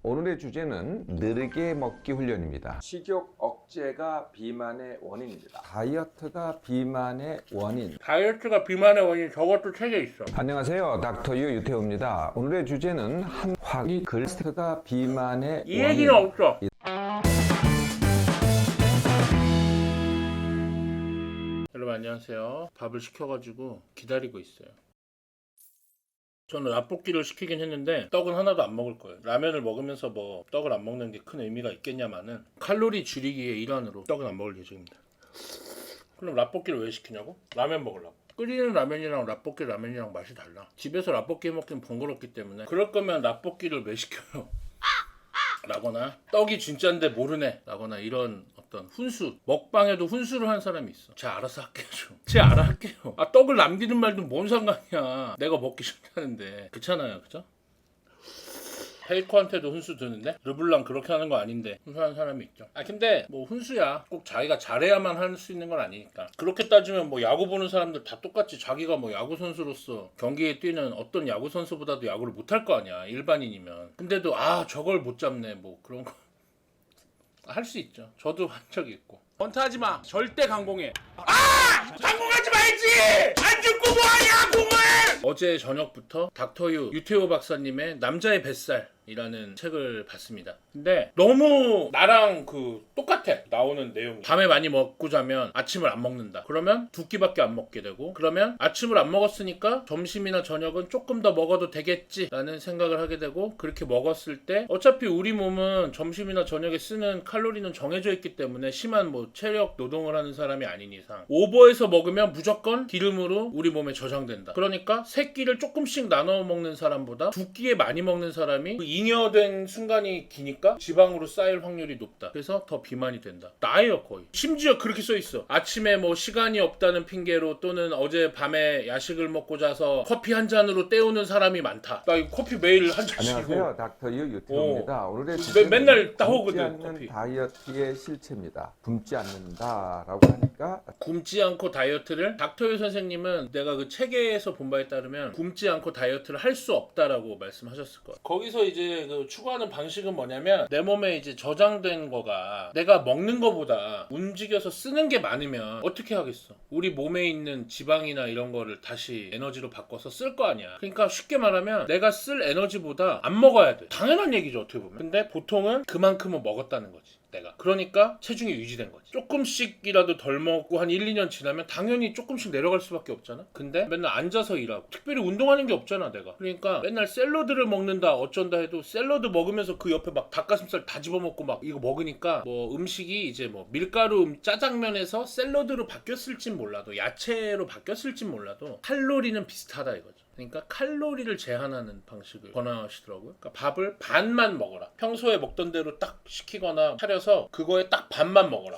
오늘의 주제는 느리게 먹기 훈련입니다. 식욕 억제가 비만의 원인입니다. 다이어트가 비만의 원인. 다이어트가 비만의 원인, 저것도 책에 있어. 안녕하세요, 닥터 유 유태호입니다. 오늘의 주제는 한화기 글스트가 비만의 이 원인. 얘기는 없어. 여러분 안녕하세요. 밥을 시켜가지고 기다리고 있어요. 저는 라볶이를 시키긴 했는데 떡은 하나도 안 먹을 거예요. 라면을 먹으면서 뭐 떡을 안 먹는 게 큰 의미가 있겠냐마는 칼로리 줄이기의 일환으로 떡은 안 먹을 예정입니다. 그럼 라볶이를 왜 시키냐고? 라면 먹으려고. 끓이는 라면이랑 라볶이 라면이랑 맛이 달라. 집에서 라볶이 먹긴 번거롭기 때문에 그럴 거면 라볶이를 왜 시켜요? 라거나 떡이 진짠데 모르네 라거나 이런 어떤 훈수, 먹방에도 훈수를 한 사람이 있어. 쟤 알아서 할게요 좀. 쟤 알아 할게요. 아 떡을 남기는 말도 뭔 상관이야. 내가 먹기 싫다는데. 그렇잖아요, 그죠? 페이커한테도 훈수 드는데 르블랑 그렇게 하는 거 아닌데 훈수하는 사람이 있죠. 아 근데 뭐 훈수야 꼭 자기가 잘해야만 할 수 있는 건 아니니까. 그렇게 따지면 뭐 야구 보는 사람들 다 똑같이 자기가 뭐 야구 선수로서 경기에 뛰는 어떤 야구 선수보다도 야구를 못할 거 아니야, 일반인이면. 근데도 아 저걸 못 잡네 뭐 그런 거 할 수 있죠. 저도 한 적이 있고. 번타하지 마. 절대 강공해. 강공하지 말지. 안 죽고 뭐하냐 공을. 어제 저녁부터 닥터유 유태호 박사님의 남자의 뱃살이라는 책을 봤습니다. 근데 너무 나랑 똑같아. 나오는 내용이. 밤에 많이 먹고 자면 아침을 안 먹는다. 그러면 두 끼밖에 안 먹게 되고, 그러면 아침을 안 먹었으니까 점심이나 저녁은 조금 더 먹어도 되겠지라는 생각을 하게 되고, 그렇게 먹었을 때 어차피 우리 몸은 점심이나 저녁에 쓰는 칼로리는 정해져 있기 때문에 심한 뭐 체력 노동을 하는 사람이 아닌 이상 오버해서 먹으면 무조건 기름으로 우리 몸에 저장된다. 그러니까 세 끼를 조금씩 나눠 먹는 사람보다 두 끼에 많이 먹는 사람이 그 잉여된 순간이 기니까 지방으로 쌓일 확률이 높다. 그래서 더 비만이 된다. 나예요 거의. 심지어 그렇게 써 있어. 아침에 뭐 시간이 없다는 핑계로 또는 어제 밤에 야식을 먹고 자서 커피 한 잔으로 때우는 사람이 많다. 나 이거 커피 매일 한 잔씩이고. 안녕하세요, 닥터 유 유태호입니다. 오늘의 주제는 맨날 굶지 따오거든 않는 커피. 다이어트의 실체입니다. 굶지 않는다라고 하니까 굶지 않고 다이어트를, 닥터유 선생님은 내가 그 책에서 본 바에 따르면 굶지 않고 다이어트를 할 수 없다라고 말씀하셨을 거야. 거기서 이제 그 추구하는 방식은 뭐냐면, 내 몸에 이제 저장된 거가 내가 먹는 거보다 움직여서 쓰는 게 많으면 어떻게 하겠어? 우리 몸에 있는 지방이나 이런 거를 다시 에너지로 바꿔서 쓸 거 아니야. 그러니까 쉽게 말하면 내가 쓸 에너지보다 안 먹어야 돼. 당연한 얘기죠, 어떻게 보면. 근데 보통은 그만큼은 먹었다는 거지. 내가. 그러니까 체중이 유지된 거지. 조금씩이라도 덜 먹고 한 1, 2년 지나면 당연히 조금씩 내려갈 수밖에 없잖아. 근데 맨날 앉아서 일하고 특별히 운동하는 게 없잖아 내가. 그러니까 맨날 샐러드를 먹는다 어쩐다 해도 샐러드 먹으면서 그 옆에 막 닭가슴살 다 집어먹고 막 이거 먹으니까 뭐 음식이 이제 뭐 밀가루 짜장면에서 샐러드로 바뀌었을진 몰라도, 야채로 바뀌었을진 몰라도 칼로리는 비슷하다 이거죠. 그러니까 칼로리를 제한하는 방식을 권하시더라고요. 그러니까 밥을 반만 먹어라. 평소에 먹던 대로 딱 시키거나 차려서 그거에 딱 반만 먹어라.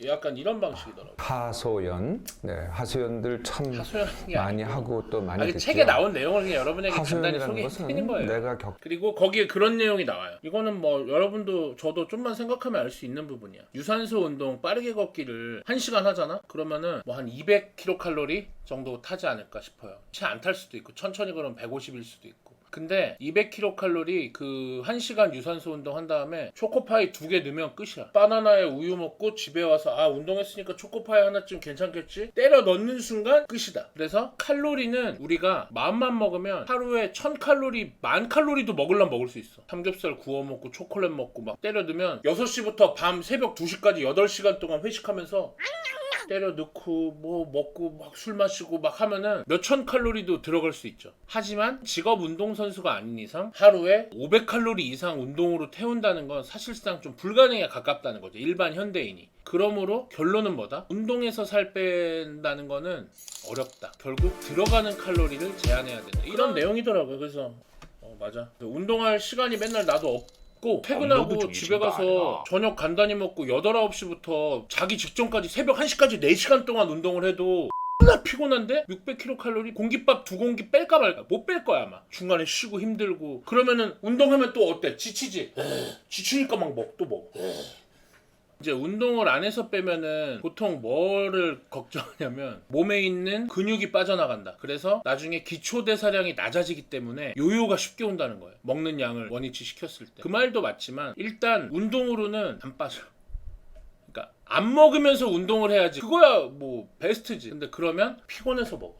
약간 이런 방식이더라고요. 하소연, 하소연들 참 하소연이 많이 아니고. 하고 또 많이 듣죠. 책에 나온 내용을 그냥 여러분에게 간단히 하소연이라는 소개해드리는 것은 거예요. 내가 그리고 거기에 그런 내용이 나와요. 이거는 뭐 여러분도 저도 좀만 생각하면 알 수 있는 부분이야. 유산소 운동 빠르게 걷기를 1시간 하잖아? 그러면은 뭐 한 200kcal 정도 타지 않을까 싶어요. 채 안 탈 수도 있고 천천히 걸으면 150일 수도 있고. 근데 200kcal 그 1시간 유산소 운동 한 다음에 초코파이 2개 넣으면 끝이야. 바나나에 우유 먹고 집에 와서 아 운동했으니까 초코파이 하나쯤 괜찮겠지? 때려 넣는 순간 끝이다. 그래서 칼로리는 우리가 마음만 먹으면 하루에 1000칼로리, 10,000칼로리도 먹으려면 먹을 수 있어. 삼겹살 구워 먹고 초콜릿 먹고 막 때려 넣으면 6시부터 밤 새벽 2시까지 8시간 동안 회식하면서 때려 넣고 뭐 먹고 막 술 마시고 막 하면은 몇천 칼로리도 들어갈 수 있죠. 하지만 직업 운동선수가 아닌 이상 하루에 500칼로리 이상 운동으로 태운다는 건 사실상 좀 불가능에 가깝다는 거죠, 일반 현대인이. 그러므로 결론은 뭐다? 운동해서 살 뺀다는 거는 어렵다. 결국 들어가는 칼로리를 제한해야 된다. 이런 내용이더라고요. 그래서 맞아. 운동할 시간이 맨날 나도 없고 퇴근하고 집에 가서 저녁 간단히 먹고 8, 9시부터 자기 직전까지 새벽 1시까지 4시간 동안 운동을 해도 나 피곤한데 600kcal 공깃밥 2공기 뺄까 말까. 못 뺄 거야 아마. 중간에 쉬고 힘들고. 그러면은 운동하면 또 어때? 지치지? 지치니까 막 또 먹어. 이제 운동을 안 해서 빼면은 보통 뭐를 걱정하냐면 몸에 있는 근육이 빠져나간다. 그래서 나중에 기초대사량이 낮아지기 때문에 요요가 쉽게 온다는 거예요. 먹는 양을 원위치 시켰을 때. 그 말도 맞지만 일단 운동으로는 안 빠져. 그러니까 안 먹으면서 운동을 해야지. 그거야 뭐 베스트지. 근데 그러면 피곤해서 먹어.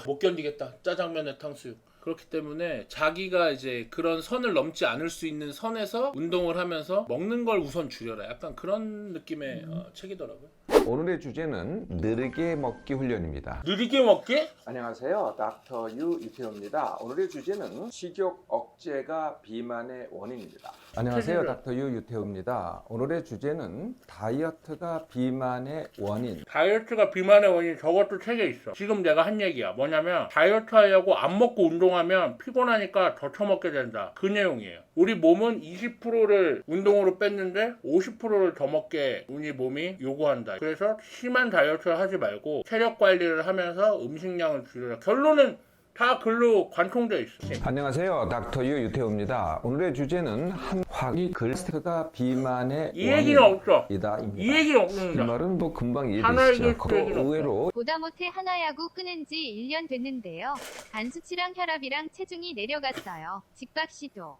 못 견디겠다. 짜장면에 탕수육. 그렇기 때문에 자기가 이제 그런 선을 넘지 않을 수 있는 선에서 운동을 하면서 먹는 걸 우선 줄여라. 약간 그런 느낌의 책이더라고요. 오늘의 주제는 느리게 먹기 훈련입니다. 느리게 먹기? 안녕하세요. 닥터 유태호입니다. 오늘의 주제는 식욕 억제가 비만의 원인입니다. 안녕하세요. 책이죠. 닥터 유태호입니다. 오늘의 주제는 다이어트가 비만의 원인. 다이어트가 비만의 원인 저것도 책에 있어. 지금 내가 한 얘기야. 뭐냐면 다이어트 하려고 안 먹고 운동하면 피곤하니까 더 처먹게 된다. 그 내용이에요. 우리 몸은 20%를 운동으로 뺐는데 50%를 더 먹게 우리 몸이 요구한다. 그래서 심한 다이어트를 하지 말고 체력 관리를 하면서 음식량을 줄여라. 결론은 다 글로 관통되어 있어. 안녕하세요. 닥터 유태호입니다. 오늘의 주제는 한화기 글스테가 비만의 이 얘기는 없어. 원인이다. 이 얘기는 이 없는다. 말은 뭐 금방 하나의 이해되시죠? 글스 얘기는 의외로 보다 못해 하나야구 끊은 지 1년 됐는데요. 간 수치랑 혈압이랑 체중이 내려갔어요. 직박 시도.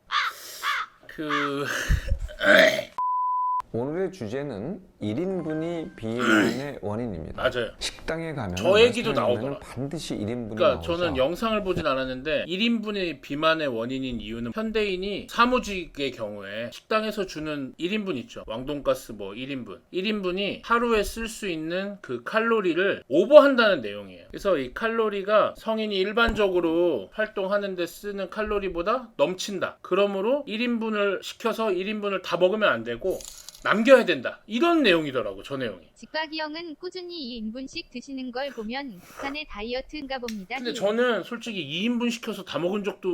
오늘의 주제는 1인분이 비만의 원인입니다. 맞아요. 식당에 가면 저 얘기도 나오더라. 반드시 1인분이 그러니까 나오죠. 저는 영상을 보진 않았는데 1인분의 비만의 원인인 이유는 현대인이 사무직의 경우에 식당에서 주는 1인분 있죠. 왕돈가스 뭐 1인분. 1인분이 하루에 쓸 수 있는 그 칼로리를 오버한다는 내용이에요. 그래서 이 칼로리가 성인이 일반적으로 활동하는데 쓰는 칼로리보다 넘친다. 그러므로 1인분을 시켜서 1인분을 다 먹으면 안 되고 남겨야 된다. 이런 내용이더라고, 저 내용이. 직박이 형은 꾸준히 2인분씩 드시는 걸 보면 북한의 다이어트인가 봅니다. 근데 저는 솔직히 2인분 시켜서 다 먹은 적도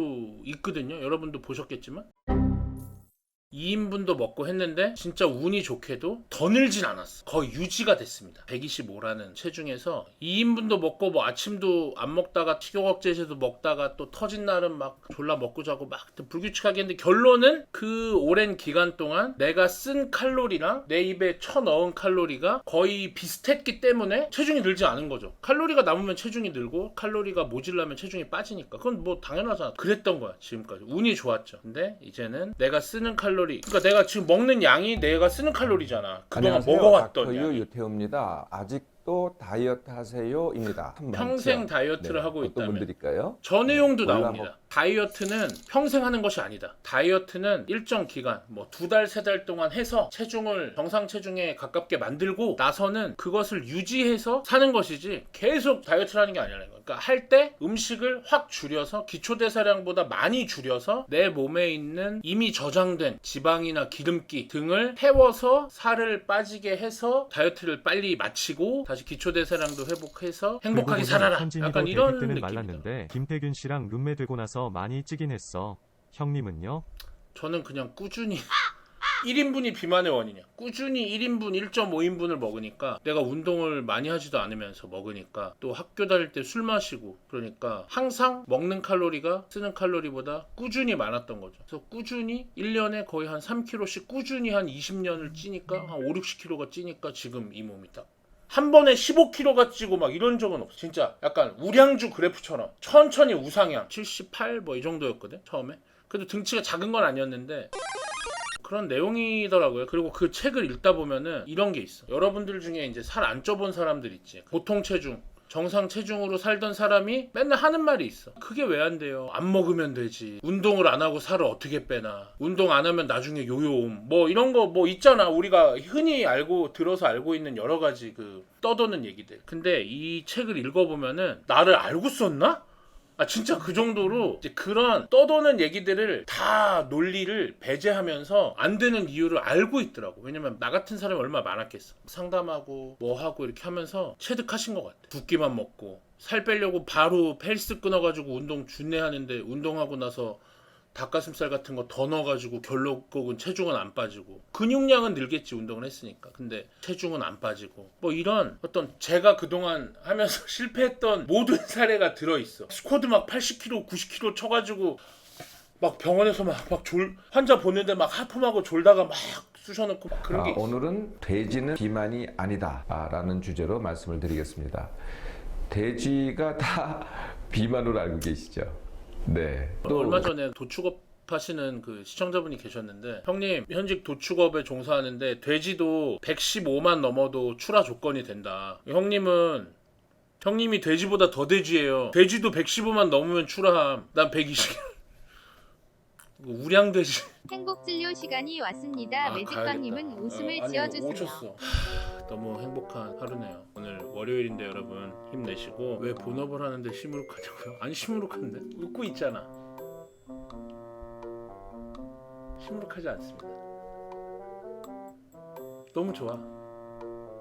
있거든요. 여러분도 보셨겠지만. 2인분도 먹고 했는데 진짜 운이 좋게도 더 늘진 않았어. 거의 유지가 됐습니다. 125라는 체중에서 2인분도 먹고 뭐 아침도 안 먹다가 식욕 억제제도 먹다가 또 터진 날은 막 졸라 먹고 자고 막 불규칙하게 했는데 결론은 그 오랜 기간 동안 내가 쓴 칼로리랑 내 입에 쳐넣은 칼로리가 거의 비슷했기 때문에 체중이 늘지 않은 거죠. 칼로리가 남으면 체중이 늘고 칼로리가 모질라면 체중이 빠지니까 그건 뭐 당연하잖아. 그랬던 거야 지금까지. 운이 좋았죠. 근데 이제는 내가 쓰는 칼로리 그러니까 내가 지금 먹는 양이 내가 쓰는 칼로리잖아. 그동안 안녕하세요. 먹어왔던 닥터 양이. 유태호입니다. 아직도 다이어트 하세요입니다. 평생 다이어트를 하고 어떤 있다면 분들일까요? 저 내용도 몰라, 나옵니다. 다이어트는 평생 하는 것이 아니다. 다이어트는 일정 기간, 뭐 2달, 3달 동안 해서 체중을 정상 체중에 가깝게 만들고 나서는 그것을 유지해서 사는 것이지 계속 다이어트를 하는 게 아니라는 거예요. 그러니까 할 때 음식을 확 줄여서 기초대사량보다 많이 줄여서 내 몸에 있는 이미 저장된 지방이나 기름기 등을 태워서 살을 빠지게 해서 다이어트를 빨리 마치고 다시 기초대사량도 회복해서 행복하게 살아라. 약간 이런 때는 느낌이다. 말랐는데 김태균 씨랑 룸메 들고 나서 많이 찌긴 했어. 형님은요? 저는 그냥 꾸준히 1인분이 비만의 원인이야. 꾸준히 1인분, 1.5인분을 먹으니까 내가 운동을 많이 하지도 않으면서 먹으니까 또 학교 다닐 때 술 마시고 그러니까 항상 먹는 칼로리가 쓰는 칼로리보다 꾸준히 많았던 거죠. 그래서 꾸준히 1년에 거의 한 3kg씩 꾸준히 한 20년을 찌니까 한 5, 60kg가 찌니까 지금 이 몸이 딱 한 번에 15kg가 찌고 막 이런 적은 없어. 진짜 약간 우량주 그래프처럼 천천히 우상향 78 뭐 이 정도였거든 처음에. 그래도 등치가 작은 건 아니었는데 그런 내용이더라고요. 그리고 그 책을 읽다 보면은 이런 게 있어. 여러분들 중에 이제 살 안 쪄본 사람들 있지. 보통 체중, 정상 체중으로 살던 사람이 맨날 하는 말이 있어. 그게 왜 안 돼요? 안 먹으면 되지. 운동을 안 하고 살을 어떻게 빼나. 운동 안 하면 나중에 요요옴. 뭐 이런 거 뭐 있잖아. 우리가 흔히 들어서 알고 있는 여러 가지 그 떠도는 얘기들. 근데 이 책을 읽어보면은 나를 알고 썼나? 진짜 그 정도로 이제 그런 떠도는 얘기들을 다 논리를 배제하면서 안 되는 이유를 알고 있더라고. 왜냐면 나 같은 사람이 얼마나 많았겠어. 상담하고 뭐 하고 이렇게 하면서 체득하신 것 같아. 두 끼만 먹고 살 빼려고 바로 헬스 끊어가지고 운동 준내하는데 운동하고 나서 닭가슴살 같은 거 더 넣어가지고 결국은 체중은 안 빠지고 근육량은 늘겠지 운동을 했으니까. 근데 체중은 안 빠지고 뭐 이런 어떤 제가 그동안 하면서 실패했던 모든 사례가 들어있어. 스쿼드 막 80kg 90kg 쳐가지고 막 병원에서 막 환자 보는데 막 하품하고 졸다가 막 쑤셔놓고 막 그런 게 있어. 오늘은 돼지는 비만이 아니다 라는 주제로 말씀을 드리겠습니다. 돼지가 다 비만으로 알고 계시죠? 네. 얼마 전에 도축업 하시는 그 시청자분이 계셨는데, 형님 현직 도축업에 종사하는데 돼지도 115만 넘어도 출하 조건이 된다. 형님이 돼지보다 더 돼지예요. 돼지도 115만 넘으면 출하함. 난 120. 우량돼지. 행복진료 시간이 왔습니다. 매직빵님은 가야겠다. 웃음을 아니, 지어주세요. 오셨어. 너무 행복한 하루네요. 오늘 월요일인데 여러분 힘내시고. 왜 본업을 하는데 시무룩하냐고요? 아니 시무룩한데? 웃고 있잖아. 시무룩하지 않습니다. 너무 좋아.